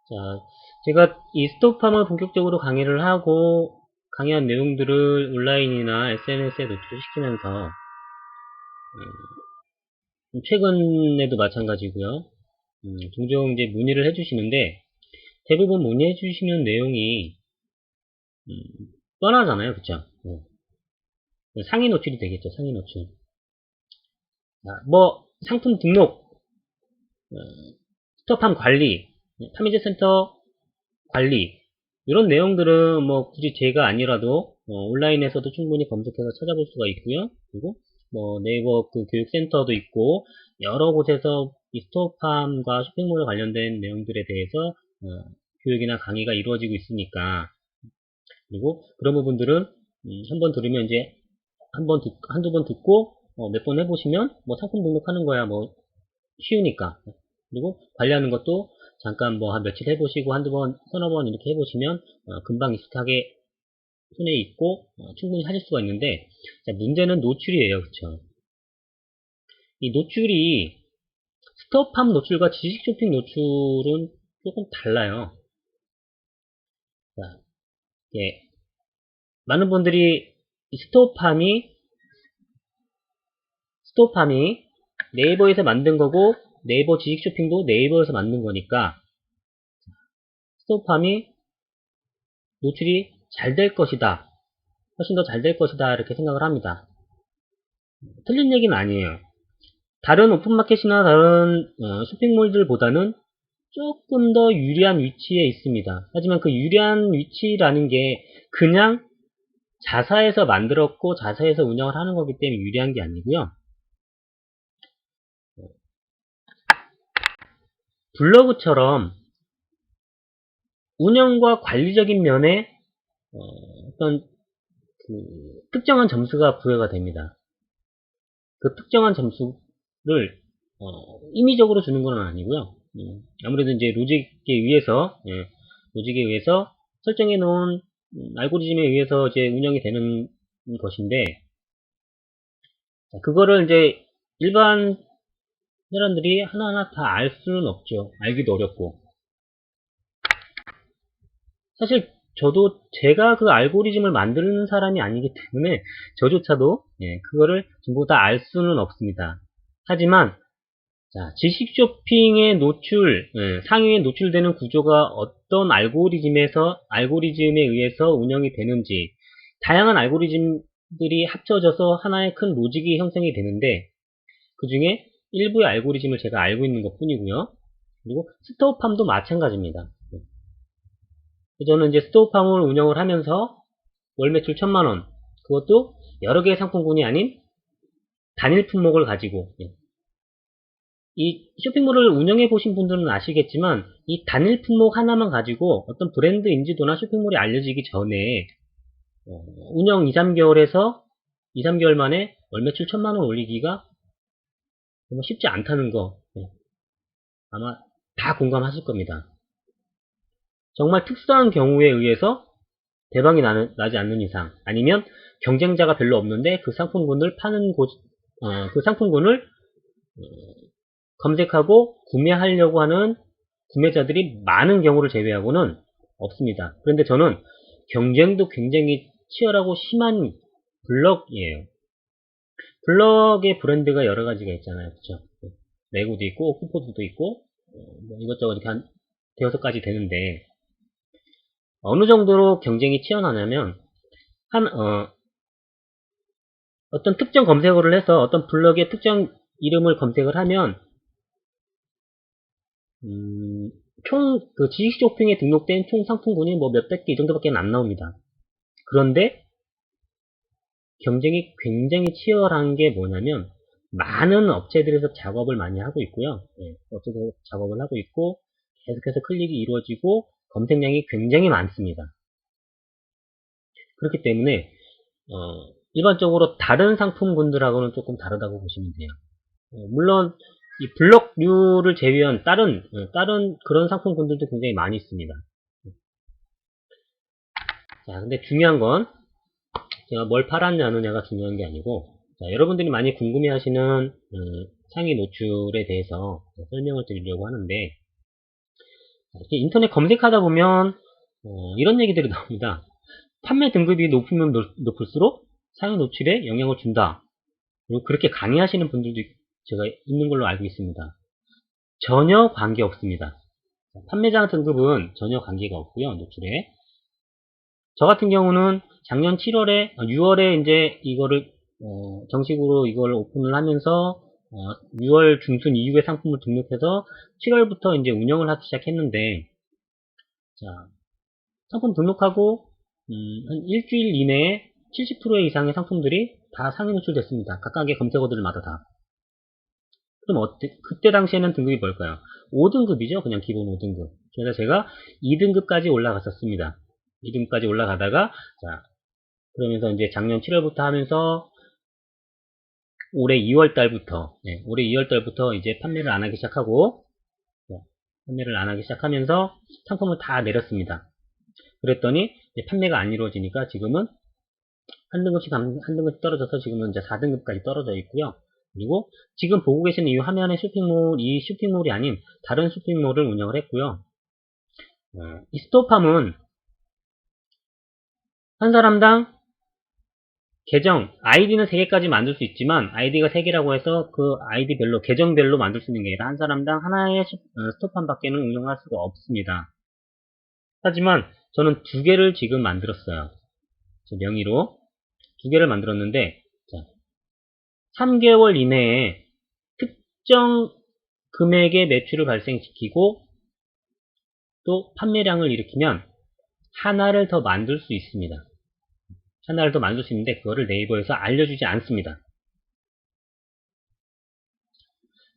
자, 제가 이 스톱팜을 본격적으로 강의를 하고 강의한 내용들을 온라인이나 SNS에 노출시키면서 최근에도 마찬가지고요. 종종 이제 문의를 해주시는데 대부분 문의해 주시는 내용이 뻔하잖아요, 그쵸? 상위 노출이 되겠죠, 상위 노출. 자, 뭐 상품 등록, 어, 스톱팜 관리, 파미제 센터 관리 이런 내용들은 뭐 굳이 제가 아니라도 온라인에서도 충분히 검색해서 찾아볼 수가 있고요. 그리고 뭐 네이버 그 교육센터도 있고 여러 곳에서 이 스토어팜과 쇼핑몰에 관련된 내용들에 대해서 교육이나 강의가 이루어지고 있으니까, 그리고 그런 부분들은 한번 들으면 이제 한두 번 듣고 몇 번 해보시면 뭐 상품 등록하는 거야 뭐 쉬우니까. 그리고 관리하는 것도 잠깐 뭐 한 며칠 해보시고 한두 번, 서너 번 이렇게 해보시면 금방 익숙하게 손에 있고 충분히 하실 수가 있는데, 자, 문제는 노출이에요. 그쵸? 이 노출이 스토어팜 노출과 지식 쇼핑 노출은 조금 달라요. 자, 예, 많은 분들이 이 스토어팜이 네이버에서 만든 거고 네이버 지식 쇼핑도 네이버에서 만든 거니까 스토어팜이 노출이 잘 될 것이다, 훨씬 더 잘 될 것이다 이렇게 생각을 합니다. 틀린 얘기는 아니에요. 다른 오픈마켓이나 다른 쇼핑몰들보다는 조금 더 유리한 위치에 있습니다. 하지만 그 유리한 위치라는 게 그냥 자사에서 만들었고 자사에서 운영을 하는 거기 때문에 유리한 게 아니고요. 블로그처럼 운영과 관리적인 면에 어떤 특정한 점수가 부여가 됩니다. 그 특정한 점수를 임의적으로 주는 건 아니고요. 아무래도 이제 로직에 의해서 설정해 놓은 알고리즘에 의해서 이제 운영이 되는 것인데, 그거를 이제 일반 사람들이 하나하나 다 알 수는 없죠. 알기도 어렵고. 사실 저도 제가 그 알고리즘을 만드는 사람이 아니기 때문에 저조차도 그거를 전부 다 알 수는 없습니다. 하지만 자, 지식 쇼핑의 상위에 노출되는 구조가 어떤 알고리즘에 의해서 운영이 되는지, 다양한 알고리즘들이 합쳐져서 하나의 큰 로직이 형성이 되는데, 그 중에 일부의 알고리즘을 제가 알고 있는 것 뿐이고요. 그리고 스토어팜도 마찬가지입니다. 저는 이제 스토어팜을 운영을 하면서 월 매출 1000만원, 그것도 여러 개의 상품군이 아닌 단일 품목을 가지고, 이 쇼핑몰을 운영해 보신 분들은 아시겠지만 이 단일 품목 하나만 가지고 어떤 브랜드 인지도나 쇼핑몰이 알려지기 전에 운영 2, 3개월 만에 월 매출 1000만원 올리기가 정말 쉽지 않다는 거 아마 다 공감하실 겁니다. 정말 특수한 경우에 의해서 대박이 나지 않는 이상, 아니면 경쟁자가 별로 없는데 그 상품군을 그 상품군을 검색하고 구매하려고 하는 구매자들이 많은 경우를 제외하고는 없습니다. 그런데 저는 경쟁도 굉장히 치열하고 심한 블럭이에요. 블럭의 브랜드가 여러 가지가 있잖아요. 그쵸? 레고도 있고, 쿠포드도 있고, 뭐 이것저것 이렇게 한 대여섯 가지 되는데, 어느 정도로 경쟁이 치열하냐면, 한, 어떤 특정 검색어를 해서 어떤 블럭의 특정 이름을 검색을 하면, 그 지식 쇼핑에 등록된 총 상품군이 뭐 몇백 개 이 정도밖에 안 나옵니다. 그런데 경쟁이 굉장히 치열한 게 뭐냐면, 많은 업체들에서 작업을 많이 하고 있고요. 업체들에서 작업을 하고 있고, 계속해서 클릭이 이루어지고, 검색량이 굉장히 많습니다. 그렇기 때문에, 일반적으로 다른 상품군들하고는 조금 다르다고 보시면 돼요. 물론, 이 블럭류를 제외한 다른 그런 상품군들도 굉장히 많이 있습니다. 자, 근데 중요한 건, 제가 뭘 팔았냐느냐가 중요한 게 아니고, 자, 여러분들이 많이 궁금해하시는 상위 노출에 대해서 설명을 드리려고 하는데, 이렇게 인터넷 검색하다 보면 이런 얘기들이 나옵니다. 판매 등급이 높으면 높을수록 상위 노출에 영향을 준다. 그리고 그렇게 강의하시는 분들도 제가 있는 걸로 알고 있습니다. 전혀 관계 없습니다. 판매자 등급은 전혀 관계가 없고요. 노출에. 저 같은 경우는 작년 6월에 이제 이거를 정식으로 이걸 오픈을 하면서 6월 중순 이후에 상품을 등록해서 7월부터 이제 운영을 하기 시작했는데, 자, 상품 등록하고 한 일주일 이내에 70% 이상의 상품들이 다 상위 노출됐습니다. 각각의 검색어들마다 다. 그럼 그때 당시에는 등급이 뭘까요? 5등급이죠. 그냥 기본 5등급. 그래서 제가 2등급까지 올라갔었습니다. 2등급까지 올라가다가, 자, 그러면서 이제 작년 7월부터 하면서 올해 2월 달부터, 올해 2월 달부터 이제 판매를 안 하기 시작하고, 판매를 안 하기 시작하면서 상품을 다 내렸습니다. 그랬더니 판매가 안 이루어지니까 지금은 한 등급씩 떨어져서 지금은 이제 4등급까지 떨어져 있고요. 그리고 지금 보고 계시는 이 화면의 이 쇼핑몰이 아닌 다른 쇼핑몰을 운영을 했고요. 이 스토어팜은 한 사람당 계정, 아이디는 3개까지 만들 수 있지만, 아이디가 3개라고 해서 그 아이디별로, 계정별로 만들 수 있는 게 아니라 한 사람당 하나의 스토어팜 밖에는 운영할 수가 없습니다. 하지만 저는 2개를 지금 만들었어요. 제 명의로 2개를 만들었는데, 자, 3개월 이내에 특정 금액의 매출을 발생시키고 또 판매량을 일으키면 하나를 더 만들 수 있습니다. 하나를 더 만들 수 있는데 그거를 네이버에서 알려주지 않습니다.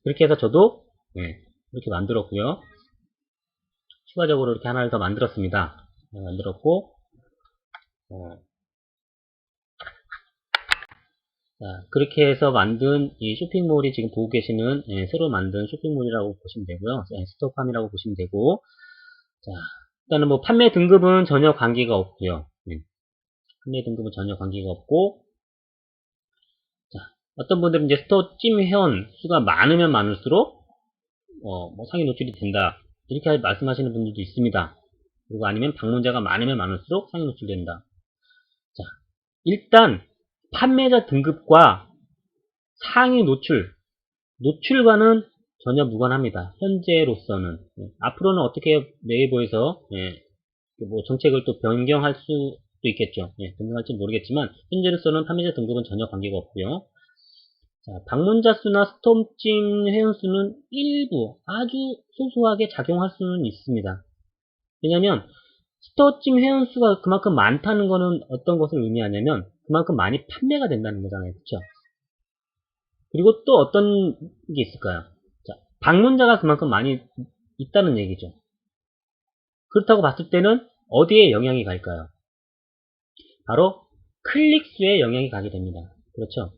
그렇게 해서 저도 이렇게 만들었고요. 추가적으로 이렇게 하나를 더 만들었습니다. 만들었고 자, 그렇게 해서 만든 이 쇼핑몰이 지금 보고 계시는 새로 만든 쇼핑몰이라고 보시면 되고요. 스토어팜이라고 보시면 되고, 자, 일단은 뭐 판매 등급은 전혀 관계가 없고요. 판매 등급은 전혀 관계가 없고, 자, 어떤 분들은 이제 스토어 찜 회원 수가 많으면 많을수록 뭐 상위 노출이 된다, 이렇게 말씀하시는 분들도 있습니다. 그리고 아니면 방문자가 많으면 많을수록 상위 노출된다. 자, 일단 판매자 등급과 상위 노출과는 전혀 무관합니다. 현재로서는. 앞으로는 어떻게 네이버에서 뭐 정책을 또 변경할 수도 있겠죠. 변경할지 모르겠지만 현재로서는 판매자 등급은 전혀 관계가 없고요. 자, 방문자 수나 스톰찜 회원 수는 일부 아주 소소하게 작용할 수는 있습니다. 왜냐하면 스토어찜 회원 수가 그만큼 많다는 것은 어떤 것을 의미하냐면 그만큼 많이 판매가 된다는 거잖아요. 그렇죠? 그리고 또 어떤 게 있을까요? 자, 방문자가 그만큼 많이 있다는 얘기죠. 그렇다고 봤을 때는 어디에 영향이 갈까요? 바로 클릭수에 영향이 가게 됩니다. 그렇죠?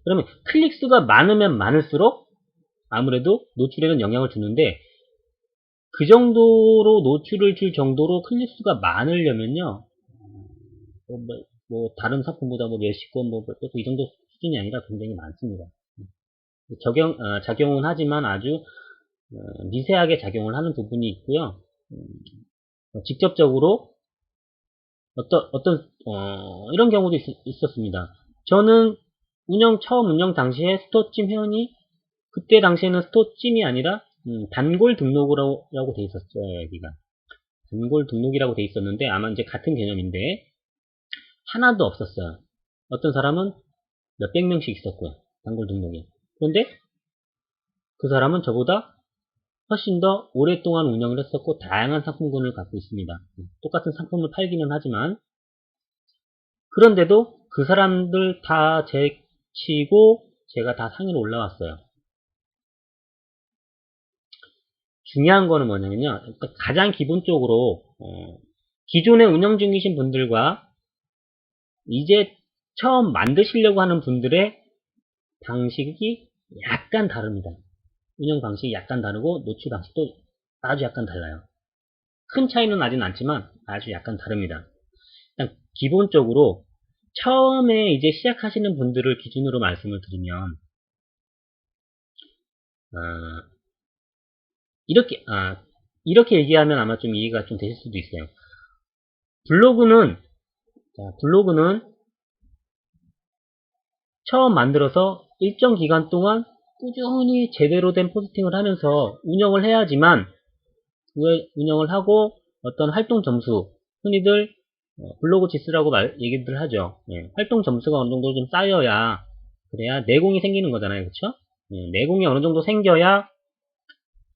그러면 클릭수가 많으면 많을수록 아무래도 노출에는 영향을 주는데 그 정도로 노출을 줄 정도로 클릭수가 많으려면요, 다른 상품보다 몇십 건, 이 정도 수준이 아니라 굉장히 많습니다. 작용은 하지만 아주 미세하게 작용을 하는 부분이 있고요. 직접적으로 이런 경우도 있었습니다. 저는 처음 운영 당시에 스토어찜 회원이 그때 당시에는 스토어찜이 아니라 단골 등록이라고 돼 있었어요. 여기가 단골 등록이라고 돼 있었는데 아마 이제 같은 개념인데 하나도 없었어요. 어떤 사람은 몇백 명씩 있었고요. 단골 등록이. 그런데 그 사람은 저보다 훨씬 더 오랫동안 운영을 했었고 다양한 상품군을 갖고 있습니다. 똑같은 상품을 팔기는 하지만 그런데도 그 사람들 다 제치고 제가 다 상위로 올라왔어요. 중요한 거는 뭐냐면요. 가장 기본적으로 기존에 운영 중이신 분들과 이제 처음 만드시려고 하는 분들의 방식이 약간 다릅니다. 운영 방식이 약간 다르고 노출 방식도 아주 약간 달라요. 큰 차이는 나진 않지만 아주 약간 다릅니다. 일단 기본적으로 처음에 이제 시작하시는 분들을 기준으로 말씀을 드리면 이렇게 이렇게 얘기하면 아마 좀 이해가 좀 되실 수도 있어요. 블로그는 처음 만들어서 일정 기간 동안 꾸준히 제대로 된 포스팅을 하면서 운영을 해야지만, 운영을 하고 어떤 활동 점수, 흔히들 블로그 지수라고 얘기들 하죠. 예, 활동 점수가 어느 정도 좀 쌓여야, 그래야 내공이 생기는 거잖아요. 그쵸? 예, 내공이 어느 정도 생겨야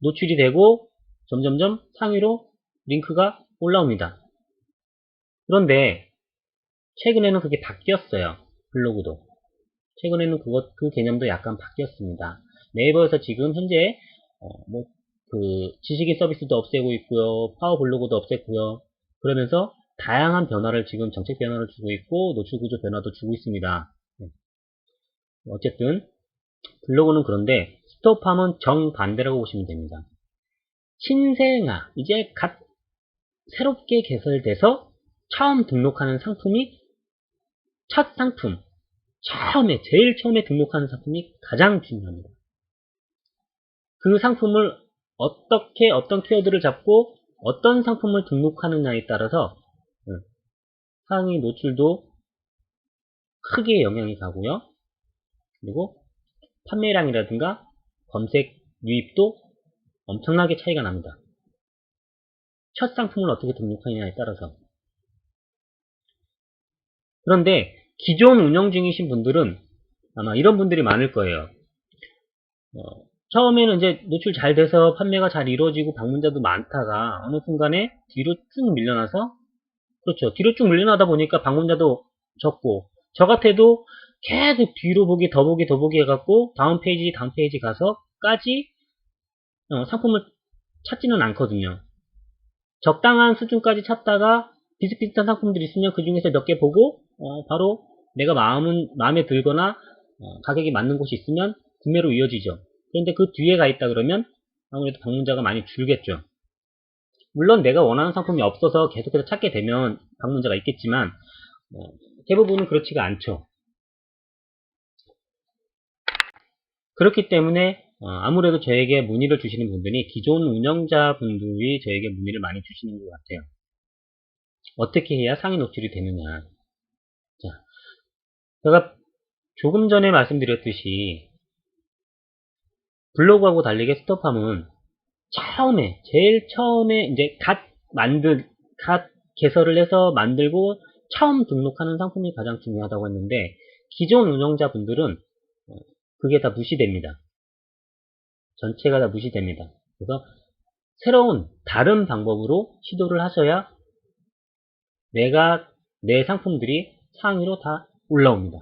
노출이 되고 점점점 상위로 링크가 올라옵니다. 그런데 최근에는 그게 바뀌었어요. 블로그도. 최근에는 그 개념도 약간 바뀌었습니다. 네이버에서 지금 현재 지식인 서비스도 없애고 있고요. 파워 블로그도 없앴고요. 그러면서 다양한 변화를, 지금 정책 변화를 주고 있고 노출 구조 변화도 주고 있습니다. 어쨌든 블로그는 그런데 스톱팜은 정반대라고 보시면 됩니다. 신생아, 이제 새롭게 개설돼서 처음 등록하는 상품이, 첫 상품, 제일 처음에 등록하는 상품이 가장 중요합니다. 그 상품을 어떤 키워드를 잡고 어떤 상품을 등록하느냐에 따라서 상위 노출도 크게 영향이 가고요. 그리고 판매량이라든가 검색 유입도 엄청나게 차이가 납니다. 첫 상품을 어떻게 등록하느냐에 따라서. 그런데 기존 운영 중이신 분들은 아마 이런 분들이 많을 거예요. 처음에는 이제 노출 잘 돼서 판매가 잘 이루어지고 방문자도 많다가 어느 순간에 뒤로 쭉 밀려나서, 그렇죠, 뒤로 쭉 밀려나다 보니까 방문자도 적고, 저 같아도 계속 뒤로 보기, 더 보기 해갖고 다음 페이지 가서까지 상품을 찾지는 않거든요. 적당한 수준까지 찾다가 비슷비슷한 상품들이 있으면 그 중에서 몇 개 보고 바로 내가 마음에 들거나 가격이 맞는 곳이 있으면 구매로 이어지죠. 그런데 그 뒤에 가 있다 그러면 아무래도 방문자가 많이 줄겠죠. 물론 내가 원하는 상품이 없어서 계속해서 찾게 되면 방문자가 있겠지만 대부분은 그렇지가 않죠. 그렇기 때문에 아무래도 저에게 문의를 주시는 분들이 기존 운영자분들이 저에게 문의를 많이 주시는 것 같아요. 어떻게 해야 상위 노출이 되느냐. 자, 제가 조금 전에 말씀드렸듯이 블로그하고 달리게 스톱팜은 제일 처음에 이제 갓 개설을 해서 만들고 처음 등록하는 상품이 가장 중요하다고 했는데, 기존 운영자분들은 그게 다 무시됩니다. 전체가 다 무시됩니다. 그래서 새로운 다른 방법으로 시도를 하셔야 내 상품들이 상위로 다 올라옵니다.